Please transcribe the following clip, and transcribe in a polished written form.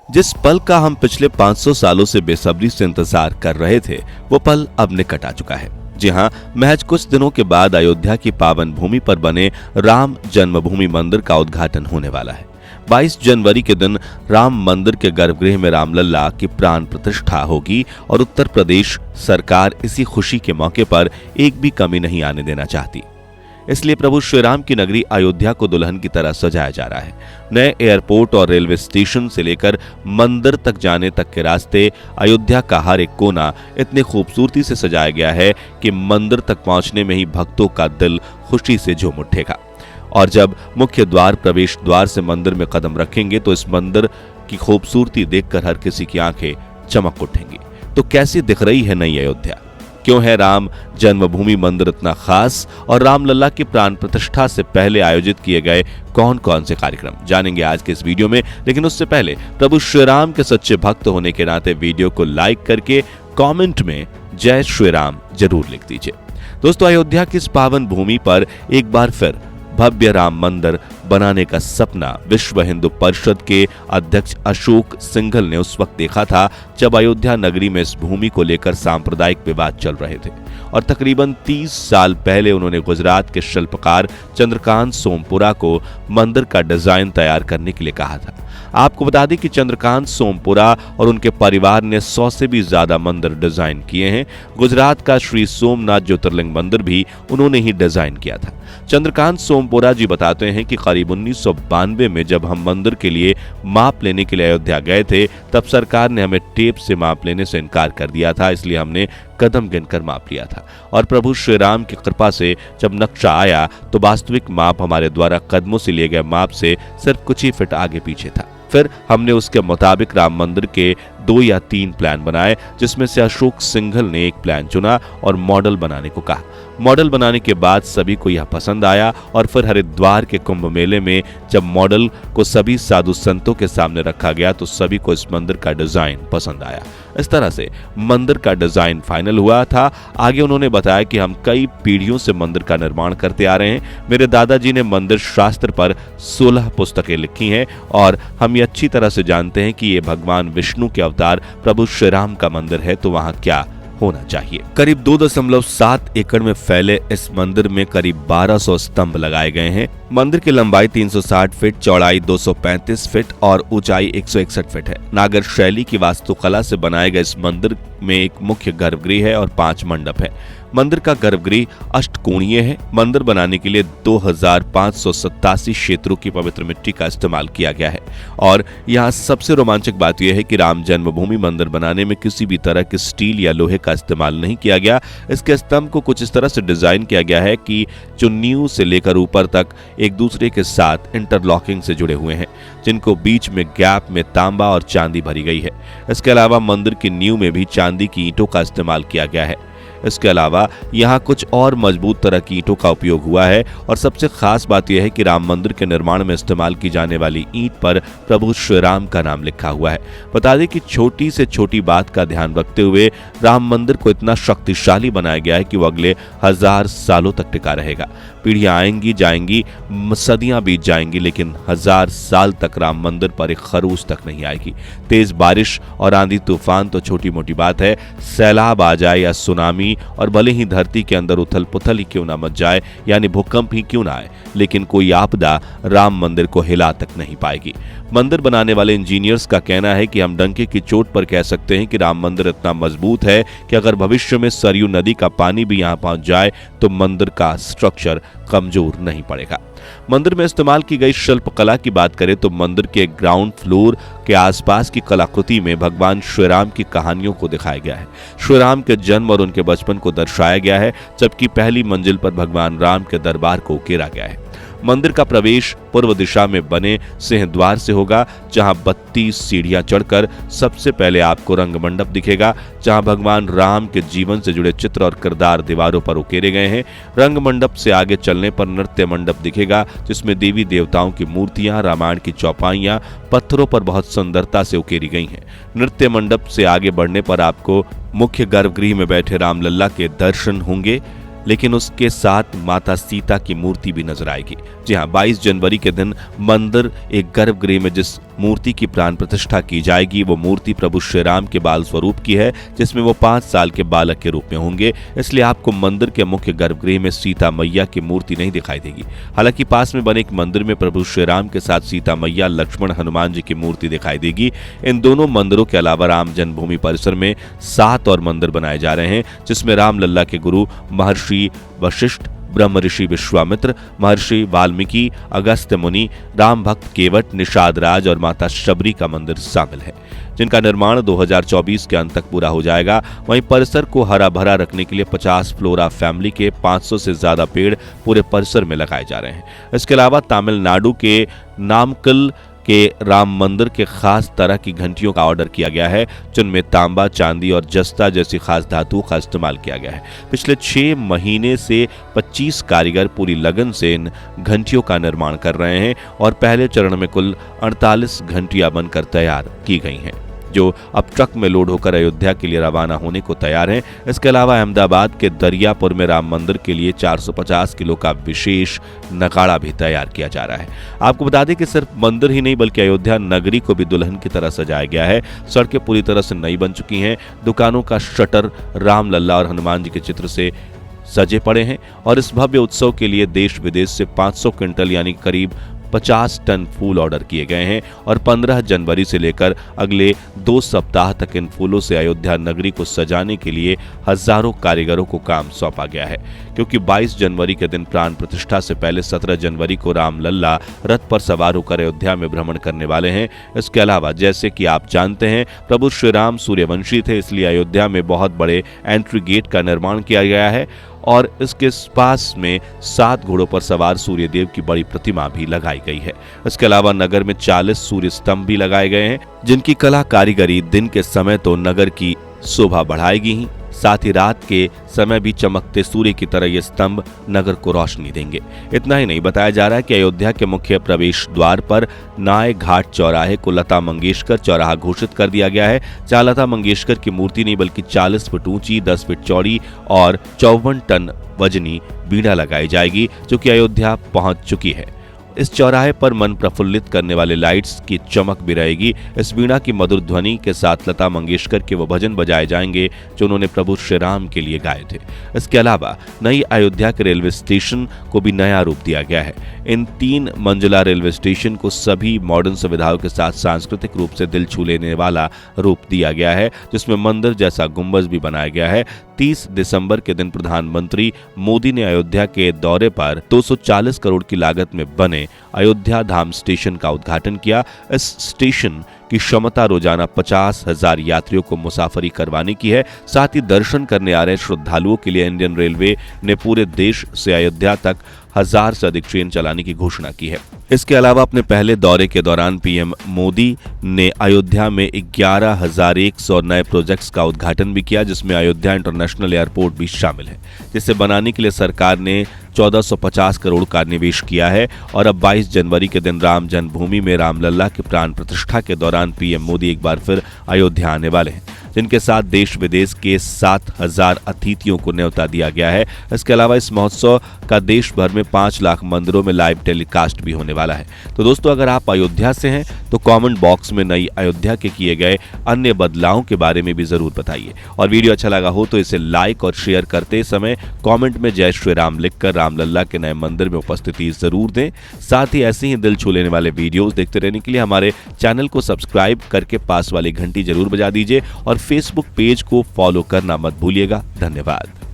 जिस पल का हम पिछले 500 सालों से बेसब्री से इंतजार कर रहे थे, वो पल अब निकट आ चुका है। जी हां, महज कुछ दिनों के बाद अयोध्या की पावन भूमि पर बने राम जन्मभूमि मंदिर का उद्घाटन होने वाला है। 22 जनवरी के दिन राम मंदिर के गर्भगृह में रामलला की प्राण प्रतिष्ठा होगी और उत्तर प्रदेश सरकार इसी खुशी के मौके पर एक भी कमी नहीं आने देना चाहती। इसलिए प्रभु श्री राम की नगरी अयोध्या को दुल्हन की तरह सजाया जा रहा है। नए एयरपोर्ट और रेलवे स्टेशन से लेकर मंदिर तक जाने तक के रास्ते, अयोध्या का हर एक कोना इतनी खूबसूरती से सजाया गया है कि मंदिर तक पहुंचने में ही भक्तों का दिल खुशी से झूम उठेगा। और जब मुख्य द्वार प्रवेश द्वार से मंदिर में कदम रखेंगे तो इस मंदिर की खूबसूरती देखकर हर किसी की आंखें चमक उठेंगी। तो कैसी दिख रही है नई अयोध्या? क्यों है राम जन्मभूमि मंदिर इतना खास? और रामलला की प्राण प्रतिष्ठा से पहले आयोजित किए गए कौन कौन से कार्यक्रम जानेंगे आज के इस वीडियो में। लेकिन उससे पहले प्रभु श्री राम के सच्चे भक्त होने के नाते वीडियो को लाइक करके कमेंट में जय श्री राम जरूर लिख दीजिए। दोस्तों, अयोध्या की इस पावन भूमि पर एक बार फिर भव्य राम मंदिर बनाने का सपना विश्व हिंदू परिषद के अध्यक्ष अशोक सिंघल ने उस वक्त देखा था जब अयोध्या नगरी में इस भूमि को लेकर सांप्रदायिक विवाद चल रहे थे। और तकरीबन 30 साल पहले उन्होंने गुजरात के शिल्पकार चंद्रकांत सोमपुरा को मंदिर का डिजाइन तैयार करने के लिए कहा था। आपको बता दें कि चंद्रकांत सोमपुरा और उनके परिवार ने 100 से भी ज्यादा मंदिर डिजाइन किए हैं। गुजरात का श्री सोमनाथ ज्योतिर्लिंग मंदिर भी उन्होंने ही डिजाइन किया था। चंद्रकांत सोमपुरा जी बताते हैं कि करीब 1992 में जब हम मंदिर के लिए माप लेने के लिए अयोध्या गए थे, तब सरकार ने हमें टेप से माप लेने से इनकार कर दिया था, इसलिए हमने कदम गिनकर माप लिया था। और प्रभु श्री राम की कृपा से जब नक्शा आया तो वास्तविक माप हमारे द्वारा कदमों से लिए गए माप से सिर्फ कुछ ही फीट आगे पीछे था। फिर हमने उसके मुताबिक राम मंदिर के 2 या 3 प्लान बनाए, जिसमें से अशोक सिंघल ने एक प्लान चुना और मॉडल बनाने को कहा। मॉडल बनाने के बाद सभी को यह पसंद आया और फिर हरिद्वार के कुंभ मेले में जब मॉडल को सभी साधु संतों के सामने रखा गया तो सभी को इस मंदिर का डिजाइन पसंद आया। इस तरह से मंदिर का डिजाइन फाइनल हुआ था। आगे उन्होंने बताया कि हम कई पीढ़ियों से मंदिर का निर्माण करते आ रहे हैं। मेरे दादाजी ने मंदिर शास्त्र पर 16 पुस्तकें लिखी हैं और हम ये अच्छी तरह से जानते हैं कि ये भगवान विष्णु के अवतार प्रभु श्री राम का मंदिर है, तो वहां क्या होना चाहिए। करीब 2.7 एकड़ में फैले इस मंदिर में करीब 1200 स्तंभ लगाए गए हैं। मंदिर की लंबाई 360 फीट, चौड़ाई 235 फीट और ऊंचाई 161 फीट है। नागर शैली की वास्तुकला से बनाए गए इस मंदिर में एक मुख्य गर्भगृह है और 5 मंडप है। मंदिर का गर्भगृह अष्टकोणीय है। मंदिर बनाने के लिए 2587 क्षेत्रों की पवित्र मिट्टी का इस्तेमाल किया गया है। और यहाँ सबसे रोमांचक बात यह है कि राम जन्मभूमि मंदिर बनाने में किसी भी तरह के स्टील या लोहे का इस्तेमाल नहीं किया गया। इसके स्तंभ को कुछ इस तरह से डिजाइन किया गया है कि जो नींव से लेकर ऊपर तक एक दूसरे के साथ इंटरलॉकिंग से जुड़े हुए हैं, जिनको बीच में गैप में तांबा और चांदी भरी गई है। इसके अलावा मंदिर की नींव में भी चांदी की ईंटों का इस्तेमाल किया गया है। इसके अलावा यहाँ कुछ और मजबूत तरह की ईंटों का उपयोग हुआ है। और सबसे खास बात यह है कि राम मंदिर के निर्माण में इस्तेमाल की जाने वाली ईंट पर प्रभु श्री राम का नाम लिखा हुआ है। बता दें कि छोटी से छोटी बात का ध्यान रखते हुए राम मंदिर को इतना शक्तिशाली बनाया गया है कि वो अगले 1000 सालों तक टिका रहेगा। पीढ़ियां आएंगी जाएंगी, सदियां बीत जाएंगी, लेकिन 1000 साल तक राम मंदिर पर एक खरूस तक नहीं आएगी। तेज बारिश और आंधी तूफान तो छोटी मोटी बात है, सैलाब आ जाए या सुनामी, और भले ही धरती के अंदर उथल पुथल ही क्यों ना मच जाए, यानी भूकंप ही क्यों ना आए, लेकिन कोई आपदा राम मंदिर को हिला तक नहीं पाएगी। मंदिर बनाने वाले इंजीनियर्स का कहना है कि हम डंके की चोट पर कह सकते हैं कि राम मंदिर इतना मजबूत है कि अगर भविष्य में सरयू नदी का पानी भी यहां पहुंच जाए तो मंदिर का स्ट्रक्चर कमजोर नहीं पड़ेगा। मंदिर में इस्तेमाल की गई शिल्प कला की बात करें तो मंदिर के ग्राउंड फ्लोर के आसपास की कलाकृति में भगवान श्री राम की कहानियों को दिखाया गया है। श्री राम के जन्म और उनके बचपन को दर्शाया गया है, जबकि पहली मंजिल पर भगवान राम के दरबार को उकेरा गया है। मंदिर का प्रवेश पूर्व दिशा में बने सिंह द्वार से होगा, जहां 32 सीढ़ियां चढ़कर सबसे पहले आपको रंग मंडप दिखेगा, जहां भगवान राम के जीवन से जुड़े चित्र और किरदार दीवारों पर उकेरे गए हैं। रंग मंडप से आगे चलने पर नृत्य मंडप दिखेगा, जिसमें देवी देवताओं की मूर्तियां, रामायण की चौपाइयां पत्थरों पर बहुत सुंदरता से उकेरी गई हैं। नृत्य मंडप से आगे बढ़ने पर आपको मुख्य गर्भगृह में बैठे रामलला के दर्शन होंगे। लेकिन उसके साथ माता सीता की मूर्ति भी नजर आएगी। जी हाँ, 22 जनवरी के दिन मंदिर एक गर्भगृह में जिस मूर्ति की प्राण प्रतिष्ठा की जाएगी वो मूर्ति प्रभु श्री राम के बाल स्वरूप की है, जिसमें वो 5 साल के बालक के रूप में होंगे। इसलिए आपको मंदिर के मुख्य गर्भगृह में सीता मैया की मूर्ति नहीं दिखाई देगी। हालांकि पास में बने एक मंदिर में प्रभु श्री राम के साथ सीता मैया, लक्ष्मण, हनुमान जी की मूर्ति दिखाई देगी। इन दोनों मंदिरों के अलावा राम जन्मभूमि परिसर में 7 और मंदिर बनाए जा रहे हैं, जिसमें रामलल्ला के गुरु महर्षि वशिष्ठ, ब्रह्म ऋषि विश्वामित्र, महर्षि वाल्मीकि, अगस्त्य मुनि, राम भक्त केवट, निषाद राज और माता शबरी का मंदिर शामिल है, जिनका निर्माण 2024 के अंत तक पूरा हो जाएगा। वहीं परिसर को हरा भरा रखने के लिए 50 फ्लोरा फैमिली के 500 से ज्यादा पेड़ पूरे परिसर में लगाए जा रहे हैं। इसके अलावा तमिलनाडु के नामक्कल के राम मंदिर के खास तरह की घंटियों का ऑर्डर किया गया है, जिनमें तांबा, चांदी और जस्ता जैसी खास धातु का इस्तेमाल किया गया है। पिछले 6 महीने से 25 कारीगर पूरी लगन से इन घंटियों का निर्माण कर रहे हैं और पहले चरण में कुल 48 घंटियां बनकर तैयार की गई हैं, जो अब ट्रक में लोड होकर अयोध्या के लिए रवाना होने को तैयार हैं। इसके अलावा अहमदाबाद के दरियापुर में राम मंदिर के लिए 450 किलो का विशेष नगाड़ा भी तैयार किया जा रहा है। आपको बता दें कि सिर्फ मंदिर ही नहीं बल्कि अयोध्या नगरी को भी दुल्हन की तरह सजाया गया है। सड़कें पूरी तरह से नई बन चुकी हैं, दुकानों का शटर राम, लल्ला और हनुमान जी के चित्र से सजे पड़े हैं और इस भव्य उत्सव के लिए देश विदेश से 500 क्विंटल यानी करीब 50 टन फूल ऑर्डर किए गए हैं और 15 जनवरी से लेकर अगले 2 सप्ताह तक इन फूलों से अयोध्या नगरी को सजाने के लिए हजारों कारीगरों को काम सौंपा गया है। क्योंकि 22 जनवरी के दिन प्राण प्रतिष्ठा से पहले 17 जनवरी को राम लल्ला रथ पर सवार होकर अयोध्या में भ्रमण करने वाले हैं। इसके अलावा जैसे कि आप जानते हैं प्रभु श्री राम सूर्यवंशी थे, इसलिए अयोध्या में बहुत बड़े एंट्री गेट का निर्माण किया गया है और इसके पास में 7 घोड़ों पर सवार सूर्यदेव की बड़ी प्रतिमा भी लगाई गई है। इसके अलावा नगर में 40 सूर्य स्तंभ भी लगाए गए हैं, जिनकी कला कारीगरी दिन के समय तो नगर की शोभा बढ़ाएगी ही, साथ ही रात के समय भी चमकते सूर्य की तरह ये स्तंभ नगर को रोशनी देंगे। इतना ही नहीं, बताया जा रहा है कि अयोध्या के मुख्य प्रवेश द्वार पर नाय घाट चौराहे को लता मंगेशकर चौराहा घोषित कर दिया गया है, जहां लता मंगेशकर की मूर्ति नहीं बल्कि 40 फीट ऊंची, 10 फीट चौड़ी और 54 टन वजनी बीड़ा लगाई जाएगी, जो कि अयोध्या पहुंच चुकी है। इस चौराहे पर मन प्रफुल्लित करने वाले लाइट्स की चमक भी रहेगी। इस वीणा की मधुर ध्वनि के साथ लता मंगेशकर के वो भजन बजाए जाएंगे जो उन्होंने प्रभु श्री राम के लिए गाए थे। इसके अलावा नई अयोध्या के रेलवे स्टेशन को भी नया रूप दिया गया है। इन 3 मंजिला रेलवे स्टेशन को सभी मॉडर्न सुविधाओं के साथ सांस्कृतिक रूप से दिल छू लेने वाला रूप दिया गया है, जिसमें मंदिर जैसा गुंबज भी बनाया गया है। 30 दिसंबर के दिन प्रधानमंत्री मोदी ने अयोध्या के दौरे पर 240 करोड़ की लागत में बने अयोध्या धाम स्टेशन का उद्घाटन किया। इस स्टेशन की क्षमता रोजाना 50,000 यात्रियों को मुसाफरी करवाने की है। साथ ही दर्शन करने आ रहे श्रद्धालुओं के लिए इंडियन रेलवे ने पूरे देश से अयोध्या तक 1000 से अधिक ट्रेन चलाने की घोषणा की है। इसके अलावा अपने पहले दौरे के दौरान पीएम मोदी ने अयोध्या में 11,100 नए प्रोजेक्ट्स का उद्घाटन भी किया, जिसमें अयोध्या इंटरनेशनल एयरपोर्ट भी शामिल है, जिसे बनाने के लिए सरकार ने 1450 करोड़ का निवेश किया है। और अब 22 जनवरी के दिन राम जन्मभूमि में रामलल्ला की प्राण प्रतिष्ठा के दौरान पीएम मोदी एक बार फिर अयोध्या आने वाले हैं, जिनके साथ देश विदेश के 7,000 अतिथियों को न्योता दिया गया है। इसके अलावा इस महोत्सव का देश भर में 5 लाख मंदिरों में लाइव टेलीकास्ट भी होने वाला है। तो दोस्तों, अगर आप अयोध्या से हैं तो कमेंट बॉक्स में नई अयोध्या के किए गए अन्य बदलावों के बारे में भी जरूर बताइए। और वीडियो अच्छा लगा हो तो इसे लाइक और शेयर करते समय कमेंट में जय श्री राम लिखकर रामलल्ला के नए मंदिर में उपस्थिति जरूर दें। साथ ही ऐसे ही दिल छू लेने वाले वीडियोस देखते रहने के लिए हमारे चैनल को सब्सक्राइब करके पास वाली घंटी जरूर बजा दीजिए और फेसबुक पेज को फॉलो करना मत भूलिएगा। धन्यवाद।